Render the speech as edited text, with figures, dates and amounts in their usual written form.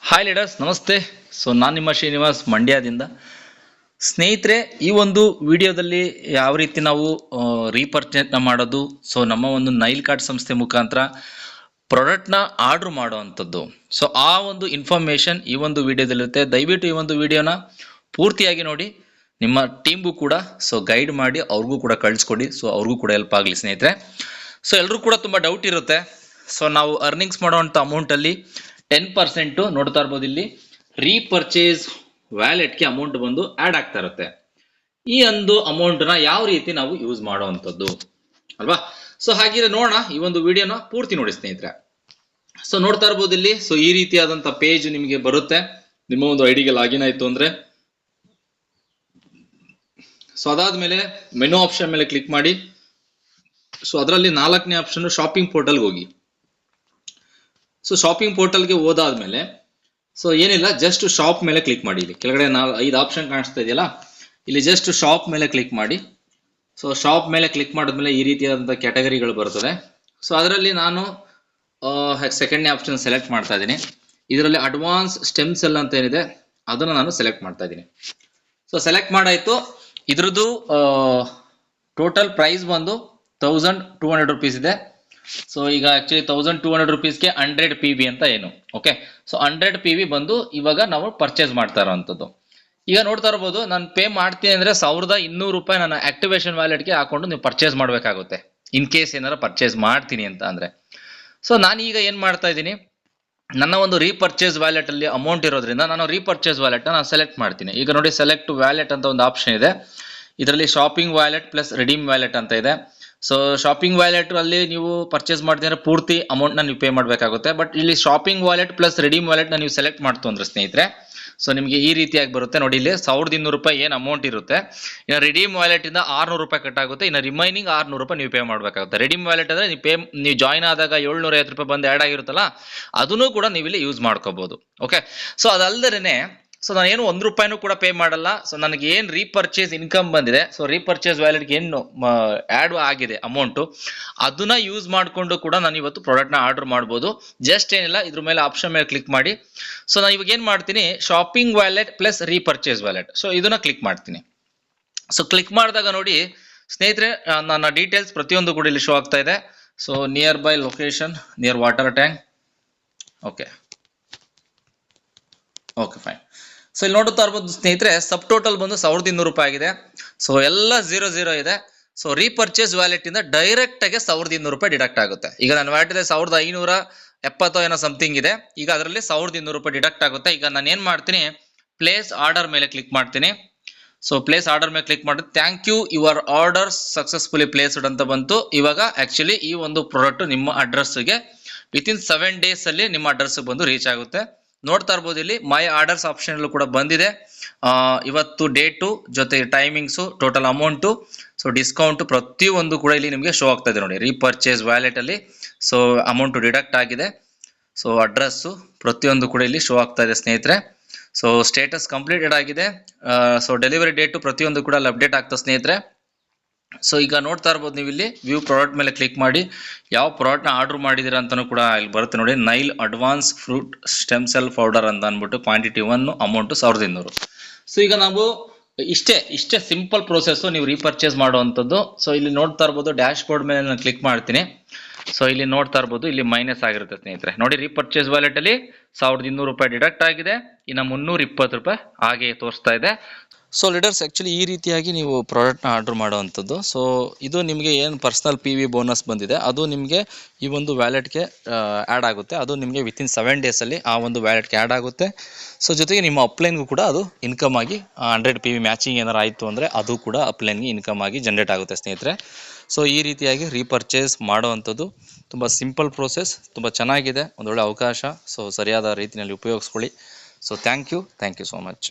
Hi leaders, ನಮಸ್ತೆ. ನಾನು ನಿಮ್ಮ ಶ್ರೀನಿವಾಸ್ ಮಂಡ್ಯದಿಂದ. ಸ್ನೇಹಿತರೆ, ಈ ಒಂದು ವಿಡಿಯೋದಲ್ಲಿ ಯಾವ ರೀತಿ ನಾವು ರೀಪರ್ಚೇಸ್ನ ಮಾಡೋದು, ನಮ್ಮ ಒಂದು ನೈಲ್ ಕಾರ್ಡ್ ಸಂಸ್ಥೆ ಮುಖಾಂತರ ಪ್ರಾಡಕ್ಟ್ನ ಆರ್ಡ್ರ್ ಮಾಡುವಂಥದ್ದು. ಆ ಒಂದು ಇನ್ಫಾರ್ಮೇಷನ್ ಈ ಒಂದು ವಿಡಿಯೋದಲ್ಲಿರುತ್ತೆ. ದಯವಿಟ್ಟು ಈ ಒಂದು ವಿಡಿಯೋನ ಪೂರ್ತಿಯಾಗಿ ನೋಡಿ, ನಿಮ್ಮ ಟೀಮ್ಗೂ ಕೂಡ ಗೈಡ್ ಮಾಡಿ ಅವ್ರಿಗೂ ಕೂಡ ಕಳಿಸ್ಕೊಡಿ. ಅವ್ರಿಗೂ ಕೂಡ ಹೆಲ್ಪ್ ಆಗಲಿ ಸ್ನೇಹಿತರೆ. ಎಲ್ಲರೂ ಕೂಡ ತುಂಬ ಡೌಟ್ ಇರುತ್ತೆ. ನಾವು ಅರ್ನಿಂಗ್ಸ್ ಮಾಡೋವಂಥ ಅಮೌಂಟಲ್ಲಿ 10% ನೋಡ್ತಾ ಇರ್ಬೋದು. ಇಲ್ಲಿ ರೀಪರ್ಚೇಸ್ ವ್ಯಾಲೆಟ್ಗೆ ಅಮೌಂಟ್ ಬಂದು ಆ್ಯಡ್ ಆಗ್ತಾ ಇರುತ್ತೆ. ಈ ಒಂದು ಅಮೌಂಟ್ನ ಯಾವ ರೀತಿ ನಾವು ಯೂಸ್ ಮಾಡುವಂಥದ್ದು ಅಲ್ವಾ? ಹಾಗಿದ್ರೆ ನೋಡೋಣ, ಈ ಒಂದು ವಿಡಿಯೋನ ಪೂರ್ತಿ ನೋಡಿ ಸ್ನೇಹಿತರೆ. ನೋಡ್ತಾ ಇರ್ಬೋದು ಇಲ್ಲಿ. ಈ ರೀತಿಯಾದಂಥ ಪೇಜ್ ನಿಮಗೆ ಬರುತ್ತೆ. ನಿಮ್ಮ ಒಂದು ಐಡಿಗೆ ಲಾಗಿನ್ ಆಯಿತು ಅಂದರೆ ಅದಾದ್ಮೇಲೆ ಮೆನು ಆಪ್ಷನ್ ಮೇಲೆ ಕ್ಲಿಕ್ ಮಾಡಿ. ಅದರಲ್ಲಿ 4ನೇ ಆಪ್ಷನ್ ಶಾಪಿಂಗ್ ಪೋರ್ಟಲ್ಗೆ ಹೋಗಿ. ಶಾಪಿಂಗ್ ಪೋರ್ಟಲ್ಗೆ ಹೋದಾದ್ಮೇಲೆ ಏನಿಲ್ಲ, ಜಸ್ಟ್ ಶಾಪ್ ಮೇಲೆ ಕ್ಲಿಕ್ ಮಾಡಿ. ಇಲ್ಲಿ ಕೆಳಗಡೆ 5 ಆಪ್ಷನ್ ಕಾಣಿಸ್ತಾ ಇದೆಯಲ್ಲ, ಇಲ್ಲಿ ಜಸ್ಟ್ ಶಾಪ್ ಮೇಲೆ ಕ್ಲಿಕ್ ಮಾಡಿ. ಶಾಪ್ ಮೇಲೆ ಕ್ಲಿಕ್ ಮಾಡಿದ್ಮೇಲೆ ಈ ರೀತಿಯಾದಂಥ ಕ್ಯಾಟಗರಿಗಳು ಬರ್ತದೆ. ಅದರಲ್ಲಿ ನಾನು ಸೆಕೆಂಡ್ನೇ ಆಪ್ಷನ್ ಸೆಲೆಕ್ಟ್ ಮಾಡ್ತಾ ಇದ್ದೀನಿ. ಇದರಲ್ಲಿ ಅಡ್ವಾನ್ಸ್ ಸ್ಟೆಮ್ ಸೆಲ್ ಅಂತ ಏನಿದೆ ಅದನ್ನು ನಾನು ಸೆಲೆಕ್ಟ್ ಮಾಡ್ತಾ ಇದ್ದೀನಿ. ಸೆಲೆಕ್ಟ್ ಮಾಡಾಯ್ತು. ಇದ್ರದ್ದು ಟೋಟಲ್ ಪ್ರೈಸ್ ಬಂದು 1200 ರುಪೀಸ್ ಇದೆ. ಈಗ ಆಕ್ಚುಲಿ 1200 ರುಪೀಸ್ಗೆ 100 PV ಅಂತ ಏನು. ಓಕೆ, 100 PV ಬಂದು ಇವಾಗ ನಾವು ಪರ್ಚೇಸ್ ಮಾಡ್ತಾ ಇರೋವಂಥದ್ದು. ಈಗ ನೋಡ್ತಾ ಇರ್ಬೋದು, ನಾನು ಪೇ ಮಾಡ್ತೀನಿ ಅಂದ್ರೆ 1200 ರೂಪಾಯಿ ನನ್ನ ಆಕ್ಟಿವೇಶನ್ ವ್ಯಾಲೆಟ್ಗೆ ಹಾಕೊಂಡು ನೀವು ಪರ್ಚೇಸ್ ಮಾಡಬೇಕಾಗುತ್ತೆ, ಇನ್ ಕೇಸ್ ಏನಾರ ಪರ್ಚೇಸ್ ಮಾಡ್ತೀನಿ ಅಂತ ಅಂದ್ರೆ. ನಾನು ಈಗ ಏನ್ ಮಾಡ್ತಾ ಇದ್ದೀನಿ, ನನ್ನ ಒಂದು ರೀಪರ್ಚೇಸ್ ವ್ಯಾಲೆಟ್ ಅಲ್ಲಿ ಅಮೌಂಟ್ ಇರೋದ್ರಿಂದ ನಾನು ರೀಪರ್ಚೇಸ್ ವ್ಯಾಲೆಟ್ ನಾನು ಸೆಲೆಕ್ಟ್ ಮಾಡ್ತೀನಿ. ಈಗ ನೋಡಿ, ಸೆಲೆಕ್ಟ್ ವ್ಯಾಲೆಟ್ ಅಂತ ಒಂದು ಆಪ್ಷನ್ ಇದೆ. ಇದರಲ್ಲಿ shopping wallet plus redeem wallet ಅಂತ ಇದೆ. ಶಾಪಿಂಗ್ ವ್ಯಾಲೆಟ್ ಅಲ್ಲಿ ನೀವು ಪರ್ಚೇಸ್ ಮಾಡ್ತೀರಾ ಪೂರ್ತಿ ಅಮೌಂಟ್ ನ ನೀವು ಪೇ ಮಾಡಬೇಕಾಗುತ್ತೆ. ಬಟ್ ಇಲ್ಲಿ shopping wallet plus redeem wallet ನ ನೀವು ಸೆಲೆಕ್ಟ್ ಮಾಡ್ತು ಅಂದ್ರೆ ಸ್ನೇಹಿತರೆ, ನಿಮಗೆ ಈ ರೀತಿಯಾಗಿ ಬರುತ್ತೆ ನೋಡಿ. ಇಲ್ಲಿ 1200 ರೂಪಾಯಿ ಏನು ಅಮೌಂಟ್ ಇರುತ್ತೆ. ಇನ್ನು ರಿಡೀಮ್ ವ್ಯಾಲೆಟ್ ಇಂದ 600 ರೂಪಾಯಿ ಕಟ್ ಆಗುತ್ತೆ. ಇನ್ನು ರಿಮೈನಿಂಗ್ 600 ರೂಪಾಯಿ ನೀವು ಪೇ ಮಾಡಬೇಕಾಗುತ್ತೆ. ರಿಡೀಮ್ ವ್ಯಾಲೆಟ್ ಅಂದ್ರೆ ನೀವು ಜಾಯ್ನ್ ಆದಾಗ 750 ರೂಪಾಯಿ ಬಂದು ಆ್ಯಡ್ ಆಗಿರುತ್ತಲ್ಲ, ಅದನ್ನು ಕೂಡ ನೀವು ಇಲ್ಲಿ ಯೂಸ್ ಮಾಡ್ಕೋಬಹುದು. ಓಕೆ, ಅದಲ್ದೇನೆ ನಾನು ಏನು 1 ರೂಪಾಯಿನೂ ಕೂಡ ಪೇ ಮಾಡಲ್ಲ. ನನಗೆ ಏನು ರೀಪರ್ಚೇಸ್ ಇನ್ಕಮ್ ಬಂದಿದೆ, ರೀಪರ್ಚೇಸ್ ವ್ಯಾಲೆಟ್ಗೆ ಏನು ಆ್ಯಡ್ ಆಗಿದೆ ಅಮೌಂಟು, ಅದನ್ನ ಯೂಸ್ ಮಾಡಿಕೊಂಡು ಕೂಡ ನಾನು ಇವತ್ತು ಪ್ರಾಡಕ್ಟ್ನ ಆರ್ಡರ್ ಮಾಡ್ಬೋದು. ಜಸ್ಟ್ ಏನಿಲ್ಲ, ಇದ್ರ ಮೇಲೆ ಆಪ್ಷನ್ ಮೇಲೆ ಕ್ಲಿಕ್ ಮಾಡಿ. ನಾನು ಇವಾಗ ಏನು ಮಾಡ್ತೀನಿ, shopping wallet plus repurchase wallet, ಇದನ್ನ ಕ್ಲಿಕ್ ಮಾಡ್ತೀನಿ. ಕ್ಲಿಕ್ ಮಾಡಿದಾಗ ನೋಡಿ ಸ್ನೇಹಿತರೆ, ನನ್ನ ಡೀಟೇಲ್ಸ್ ಪ್ರತಿಯೊಂದು ಕೂಡ ಇಲ್ಲಿ ಶೋ ಆಗ್ತಾ ಇದೆ. Near by location near water tank. Okay, fine. ಇಲ್ಲಿ ನೋಡುತ್ತಾ ಇರ್ಬೋದು ಸ್ನೇಹಿತರೆ, ಸಬ್ ಟೋಟಲ್ ಬಂದು 1200 ರೂಪಾಯಿ ಆಗಿದೆ. ಎಲ್ಲ 00 ಇದೆ. ರೀಪರ್ಚೇಸ್ ವ್ಯಾಲೆಟ್ ಇಂದ ಡೈರೆಕ್ಟ್ ಆಗಿ 1200 ರೂಪಾಯಿ ಡಿಡಕ್ಟ್ ಆಗುತ್ತೆ. ಈಗ ನನ್ನ ವ್ಯಾಲೆಟ್ ಇದೆ 1570 ಏನೋ ಸಮಥಿಂಗ್ ಇದೆ. ಈಗ ಅದರಲ್ಲಿ 1200 ರೂಪಾಯಿ ಡಿಡಕ್ಟ್ ಆಗುತ್ತೆ. ಈಗ ನಾನು ಏನ್ ಮಾಡ್ತೀನಿ, ಪ್ಲೇಸ್ ಆರ್ಡರ್ ಮೇಲೆ ಕ್ಲಿಕ್ ಮಾಡ್ತೀನಿ. ಪ್ಲೇಸ್ ಆರ್ಡರ್ ಮೇಲೆ ಕ್ಲಿಕ್ ಮಾಡಿ, thank you, your order successfully placed ಅಂತ ಬಂತು. ಇವಾಗ ಆಕ್ಚುಲಿ ಈ ಒಂದು ಪ್ರಾಡಕ್ಟ್ ನಿಮ್ಮ ಅಡ್ರೆಸ್ಗೆ ವಿತಿನ್ 7 days ಅಲ್ಲಿ ನಿಮ್ಮ ಅಡ್ರೆಸ್ ಬಂದು ರೀಚ್ ಆಗುತ್ತೆ. ನೋಡ್ತಾ ಇರ್ಬೋದು, ಇಲ್ಲಿ ಮೈ ಆರ್ಡರ್ಸ್ ಆಪ್ಷನ್ ಕೂಡ ಬಂದಿದೆ. ಇವತ್ತು ಡೇಟು ಜೊತೆ ಟೈಮಿಂಗ್ಸು, ಟೋಟಲ್ ಅಮೌಂಟು, ಡಿಸ್ಕೌಂಟ್ ಪ್ರತಿಯೊಂದು ಕೂಡ ಇಲ್ಲಿ ನಿಮಗೆ ಶೋ ಆಗ್ತಾ ಇದೆ ನೋಡಿ. ರೀಪರ್ಚೇಸ್ ವ್ಯಾಲೆಟ್ ಅಲ್ಲಿ ಅಮೌಂಟ್ ಡಿಡಕ್ಟ್ ಆಗಿದೆ. ಅಡ್ರೆಸ್ಸು ಪ್ರತಿಯೊಂದು ಕೂಡ ಇಲ್ಲಿ ಶೋ ಆಗ್ತಾ ಇದೆ ಸ್ನೇಹಿತರೆ. ಸ್ಟೇಟಸ್ ಕಂಪ್ಲೀಟೆಡ್ ಆಗಿದೆ. ಡೆಲಿವರಿ ಡೇಟು ಪ್ರತಿಯೊಂದು ಕೂಡ ಅಲ್ಲಿ ಅಪ್ಡೇಟ್ ಆಗ್ತದೆ ಸ್ನೇಹಿತರೆ. ಈಗ ನೋಡ್ತಾ ಇರ್ಬೋದು, ನೀವು ಇಲ್ಲಿ ವ್ಯೂ ಪ್ರಾಡಕ್ಟ್ ಮೇಲೆ ಕ್ಲಿಕ್ ಮಾಡಿ ಯಾವ ಪ್ರಾಡಕ್ಟ್ನ ಆರ್ಡರ್ ಮಾಡಿದಿರ ಅಂತಾನು ಕೂಡ ಇಲ್ಲಿ ಬರುತ್ತೆ ನೋಡಿ. Nile advance fruit stem cell powder ಅಂತ ಅಂದ್ಬಿಟ್ಟು ಕ್ವಾಂಟಿಟಿ 1, ಅಮೌಂಟ್ 1200. ಈಗ ನಾವು ಇಷ್ಟೇ ಸಿಂಪಲ್ ಪ್ರೋಸೆಸ್ ನೀವು ರೀಪರ್ಚೇಸ್ ಮಾಡುವಂಥದ್ದು. ಇಲ್ಲಿ ನೋಡ್ತಾ ಇರ್ಬೋದು, ಡ್ಯಾಶ್ ಬೋರ್ಡ್ ಮೇಲೆ ನಾನು ಕ್ಲಿಕ್ ಮಾಡ್ತೀನಿ. ಇಲ್ಲಿ ನೋಡ್ತಾ ಇರ್ಬೋದು, ಇಲ್ಲಿ ಮೈನಸ್ ಆಗಿರುತ್ತೆ ಸ್ನೇಹಿತರೆ ನೋಡಿ. ರೀಪರ್ಚೇಸ್ ವ್ಯಾಲೆಟ್ ಅಲ್ಲಿ 1200 ರೂಪಾಯಿ ಡಿಡಕ್ಟ್ ಆಗಿದೆ. ಇನ್ನು 320 ರೂಪಾಯಿ ಹಾಗೆ ತೋರಿಸ್ತಾ ಇದೆ. ಲೀಡರ್ಸ್, ಆ್ಯಕ್ಚುಲಿ ಈ ರೀತಿಯಾಗಿ ನೀವು ಪ್ರಾಡಕ್ಟ್ನ ಆರ್ಡರ್ ಮಾಡುವಂಥದ್ದು. ಇದು ನಿಮಗೆ ಏನು ಪರ್ಸನಲ್ PV ಬೋನಸ್ ಬಂದಿದೆ, ಅದು ನಿಮಗೆ ಈ ಒಂದು ವ್ಯಾಲೆಟ್ಗೆ ಆ್ಯಡ್ ಆಗುತ್ತೆ. ಅದು ನಿಮಗೆ ವಿತಿನ್ 7 days ಅಲ್ಲಿ ಆ ಒಂದು ವ್ಯಾಲೆಟ್ಗೆ ಆ್ಯಡ್ ಆಗುತ್ತೆ. ಜೊತೆಗೆ ನಿಮ್ಮ ಅಪ್ಲೈನ್ಗೂ ಕೂಡ ಅದು ಇನ್ಕಮ್ ಆಗಿ 100 PV ಮ್ಯಾಚಿಂಗ್ ಏನಾರು ಆಯಿತು ಅಂದರೆ ಅದು ಕೂಡ ಅಪ್ಲೈನ್ಗೆ ಇನ್ಕಮ್ ಆಗಿ ಜನ್ರೇಟ್ ಆಗುತ್ತೆ ಸ್ನೇಹಿತರೆ. ಈ ರೀತಿಯಾಗಿ ರೀಪರ್ಚೇಸ್ ಮಾಡುವಂಥದ್ದು ತುಂಬ ಸಿಂಪಲ್ ಪ್ರೋಸೆಸ್, ತುಂಬ ಚೆನ್ನಾಗಿದೆ, ಒಂದೊಳ್ಳೆ ಅವಕಾಶ. ಸರಿಯಾದ ರೀತಿಯಲ್ಲಿ ಉಪಯೋಗಿಸ್ಕೊಳ್ಳಿ. Thank you so much.